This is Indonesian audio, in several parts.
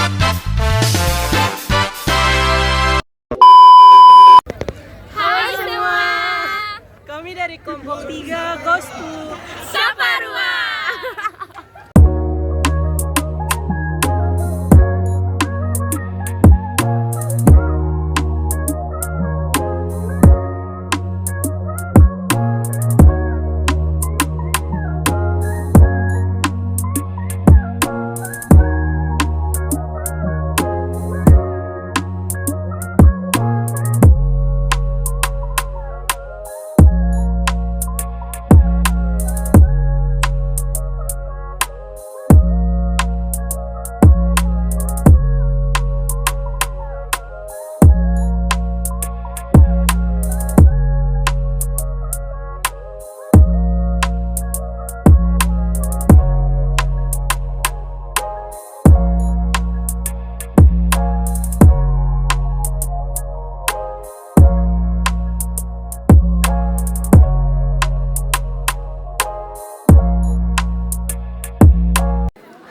Halo semua. Kami dari kelompok 3 Goes to Saparua.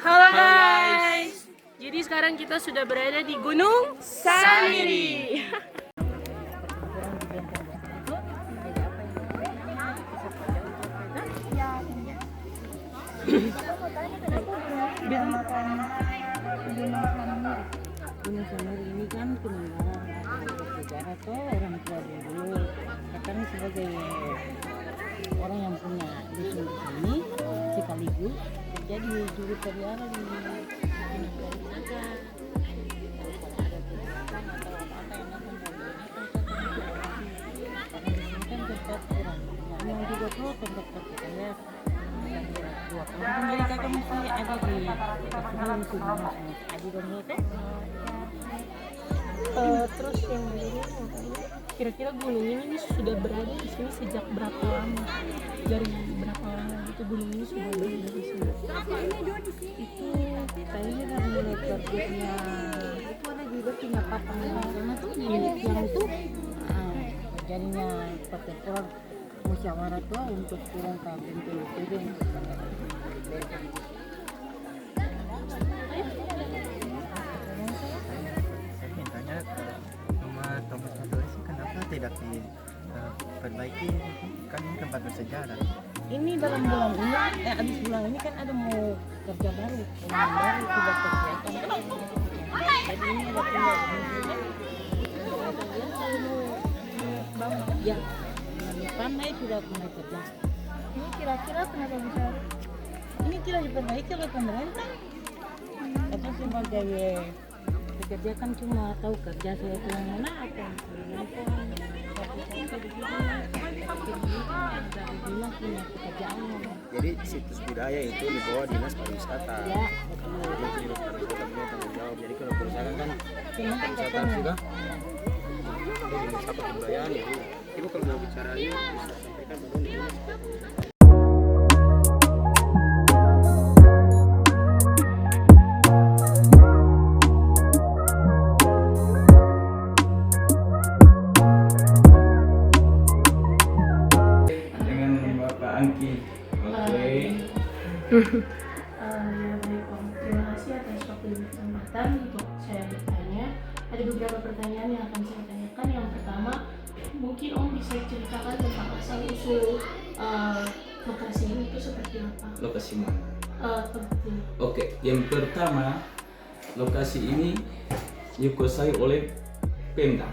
Halo guys. Jadi sekarang kita sudah berada di Gunung Samiri. Gunung Samiri ini kan peninggalan sejarah tuh orang tua dulu. Katanya sebagai orang yang punya dusun di sini sekaligus terjadi juru perjalanan di negara wisata. Kalau ada kegiatan atau apa-apa yang akan karena di sini kan tempat orang yang juga tuh tempat percaya yang dua kampung, jadi kakak mesti ada di sebelum sebelum Adi dan Yote. Terus yang begini, kira-kira gunung ini sudah berada di sini sejak berapa lama? Dari berapa lama itu gunung ini sudah berada di sini? Itu kayaknya dari mulai terbitnya itu ada juga punya papan karena tuh yang itu jadinya pertempuran musyawarah tuh untuk turun ke Benteng Turun. Saya mintanya rumah Thomas Satori sih kenapa tidak diperbaiki, kan ini tempat bersejarah. Ini dalam bulan ini, abis bulan ini kan ada mau kerja baru, rumah baru sudah tersiapkan. Jadi ini ada punya ya, bulan depan sudah mulai kerja. Ini kira-kira kenapa bisa? Ini tidak diperbaiki oleh pemerintah. Atau sebagai pekerja kan cuma tahu kerja saya yang mana apa Jadi situs budaya itu di bawah dinas pariwisata. ya, Jadi dinas pariwisata punya tanggung jawab. Jadi kalau perusahaan kan pariwisata juga di dinas kebudayaan ya. Ibu kalau mau bicara ini bisa sampaikan baru nih. Dengan Bapak Angki. Oke. Baik Om, terima kasih atas waktu dan kesempatan untuk saya bertanya. Ada beberapa pertanyaan yang akan saya tanyakan. Yang pertama, mungkin Om bisa ceritakan tentang asal usul lokasi ini itu seperti apa? Lokasi mana? Tempat ini. Oke, yang pertama lokasi ini dikuasai oleh Pemda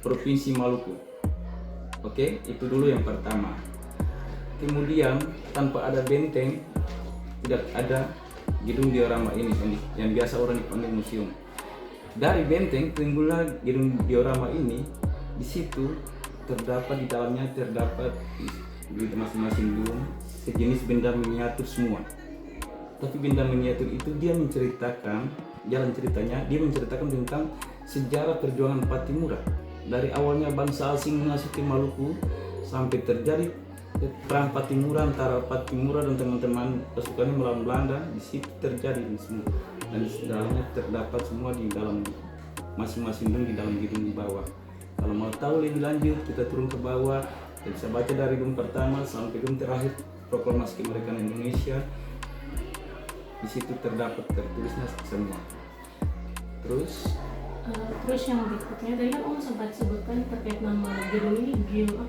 Provinsi Maluku. Oke, itu dulu yang pertama. Kemudian tanpa ada benteng, tidak ada gedung diorama ini yang biasa orang dipanggil museum. Dari benteng timbullah gedung diorama ini. Di situ terdapat di dalamnya terdapat di masing-masing gedung sejenis benda miniatur semua. Tapi benda miniatur itu dia menceritakan, jalan ceritanya dia menceritakan tentang sejarah perjuangan Patimura. Dari awalnya bangsa asing memasuki Maluku sampai terjadi perang Patimura antara Patimura dan teman-teman pasukannya melawan Belanda. Di situ terjadi semua dan di dalamnya terdapat semua di dalam masing-masing gedung di dalam gedung di bawah. Kalau mau tahu lebih lanjut kita turun ke bawah, kita bisa baca dari gedung pertama sampai gedung terakhir proklamasi kemerdekaan Indonesia. Di situ terdapat tertulisnya semua. Terus Terus yang berikutnya tadi kan Om sempat sebutkan terkait nama gedung ini diorama.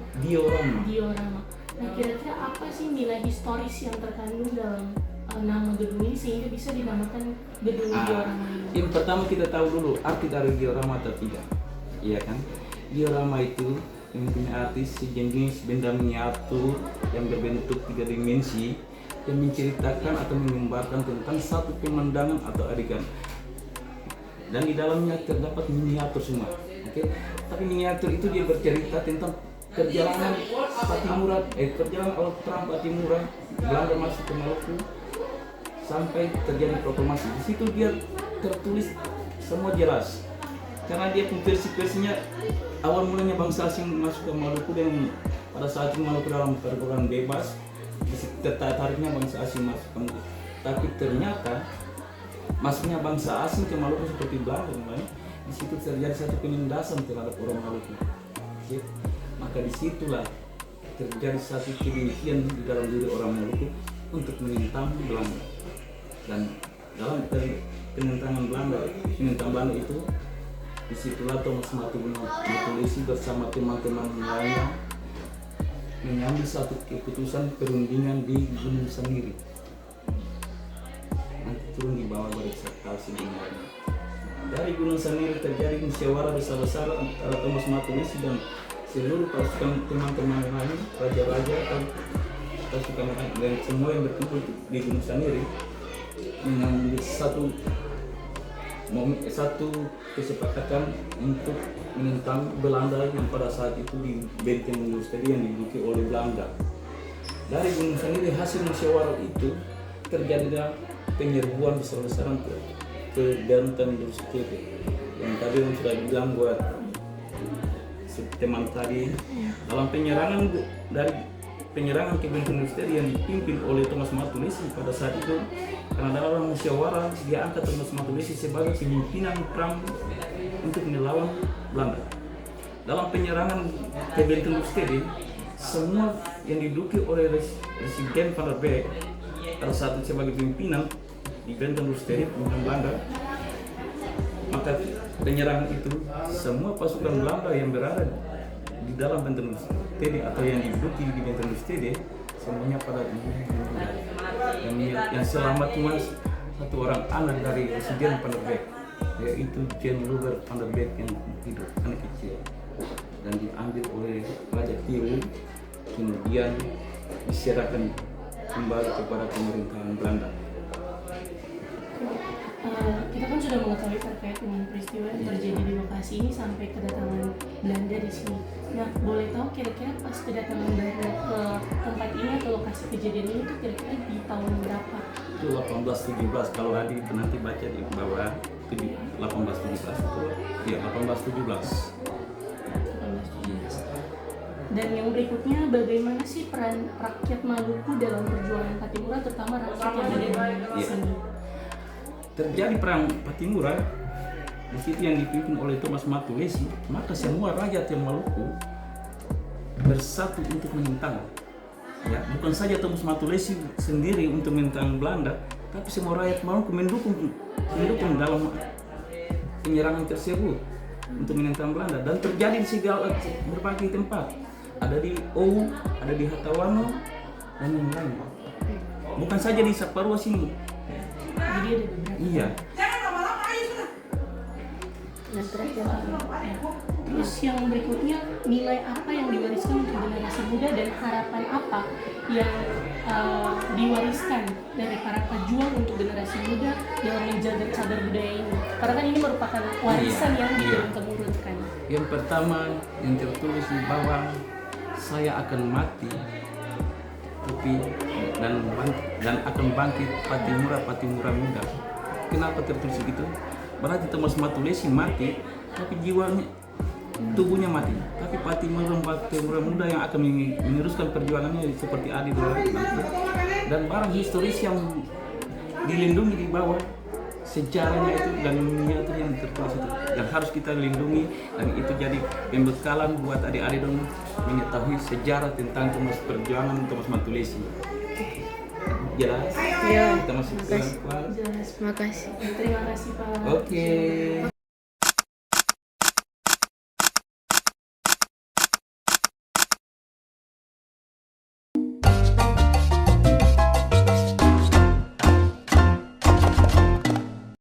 diorama. Nah kira-kira apa sih nilai historis yang terkandung dalam nama gedung ini sehingga bisa dinamakan gedung diorama ini? Yang pertama kita tahu dulu arti dari diorama atau tidak, iya kan? Diorama itu mempunyai arti sejenis benda miniatur yang berbentuk 3 dimensi yang menceritakan atau menggambarkan tentang satu pemandangan atau adegan. Dan di dalamnya terdapat miniatur semua, oke? Tapi miniatur itu dia bercerita tentang perjalanan perjalanan awal perang Patimura, Belanda masuk ke Maluku sampai terjadi proklamasi. Di situ dia tertulis semua jelas, karena dia versi-versinya awal mulanya bangsa asing masuk ke Maluku dan pada saat itu Maluku dalam pergolakan bebas, tertariknya bangsa asing masuk ke Maluku. Tapi ternyata masuknya bangsa asing ke Maluku seperti Belanda dan lain, di situ terjadi satu penindasan terhadap orang Maluku. Oke? Maka disitulah terjadi satu kebencian di dalam diri orang Maluku untuk menentang Belanda. Dan dalam penentangan Belanda itu disitulah Thomas Matulesi bersama teman-teman lainnya mengambil satu keputusan perundingan di Gunung Saniri. Nanti turun di bawah bereksekusi di mana. Dari Gunung Saniri terjadi musyawarah besar-besaran antara Thomas Matulesi dan seluruh pasukan teman-teman lain, raja-raja atau pasukan lain dan semua yang berkumpul di Gunung Saniri mengambil satu kesepakatan untuk menentang Belanda yang pada saat itu di Benteng Lusteri yang diduduki oleh Belanda. Dari Gunung Saniri hasil musyawarah itu terjadilah penyerbuan besar-besaran ke Benteng Lusteri yang tadi yang sudah bilang buat teman tadi. Dalam penyerangan ke Benteng Lusteri yang dipimpin oleh Thomas Matulesi pada saat itu, karena dalam musyawarah dia angkat Thomas Matulesi sebagai pimpinan perang untuk melawan Belanda. Dalam penyerangan ke Benteng Lusteri, semua yang diduduki oleh Residen Van der Beek pada saat itu sebagai pimpinan di Benteng Lusteri pimpinan Belanda. Maka penyerangan itu semua pasukan Belanda yang berada di dalam Benteng Lusteri atau yang diduduki di Benteng Lusteri semuanya pada yang selamat cuma satu orang anak dari Residen Van der Beek, yaitu Jan Robert Van der Beek yang hidup anak kecil dan diambil oleh Raja Theo, kemudian diserahkan kembali kepada pemerintahan Belanda. Kita kan sudah mengetahui terkait dengan peristiwa yang terjadi di lokasi ini sampai kedatangan Belanda di sini. Nah, boleh tahu kira-kira pas kedatangan Belanda ke tempat ini atau lokasi kejadian ini itu kira-kira di tahun berapa? Itu 1817, kalau Adi nanti baca di bawah 1817 itu ya 1817. Dan yang berikutnya, bagaimana sih peran rakyat Maluku dalam perjuangan Patimura, terutama rakyat yang ada di sini? Terjadi perang Patimura di situ yang dipimpin oleh Thomas Matulesi, maka semua rakyat yang Maluku bersatu untuk menentang. Ya, bukan saja Thomas Matulesi sendiri untuk menentang Belanda, tapi semua rakyat Maluku mendukung dalam penyerangan tersebut untuk menentang Belanda, dan terjadi di segala berbagai tempat. Ada di Owu, ada di Hatawano, dan yang lain. Bukan saja di Saparua sini. Jadi ada beberapa. Iya. Dan terakhir, terus yang berikutnya, nilai apa yang diwariskan untuk generasi muda dan harapan apa yang diwariskan dari para pejuang untuk generasi muda dalam menjaga cagar budaya ini? Karena kan ini merupakan warisan yang diturun-temurunkan. Yang pertama yang tertulis di bawah, saya akan mati, tapi dan akan bangkit Patimura muda. Kenapa tertulis begitu? Berarti Thomas Matulesi mati, tapi jiwanya, tubuhnya mati. Tapi Patimura muda yang akan meneruskan perjuangannya seperti Adi dulu nanti. Dan barang historis yang dilindungi di bawah, sejarahnya itu dan miniatur yang tertulis itu, dan harus kita lindungi, dan itu jadi pembekalan buat adik-adik dong mengetahui sejarah tentang perjuangan Thomas Matulesi. Jelas? Ya, Kita masuk ke makasih. kuat. Jelas. Makasih. Terima kasih Pak. Oke.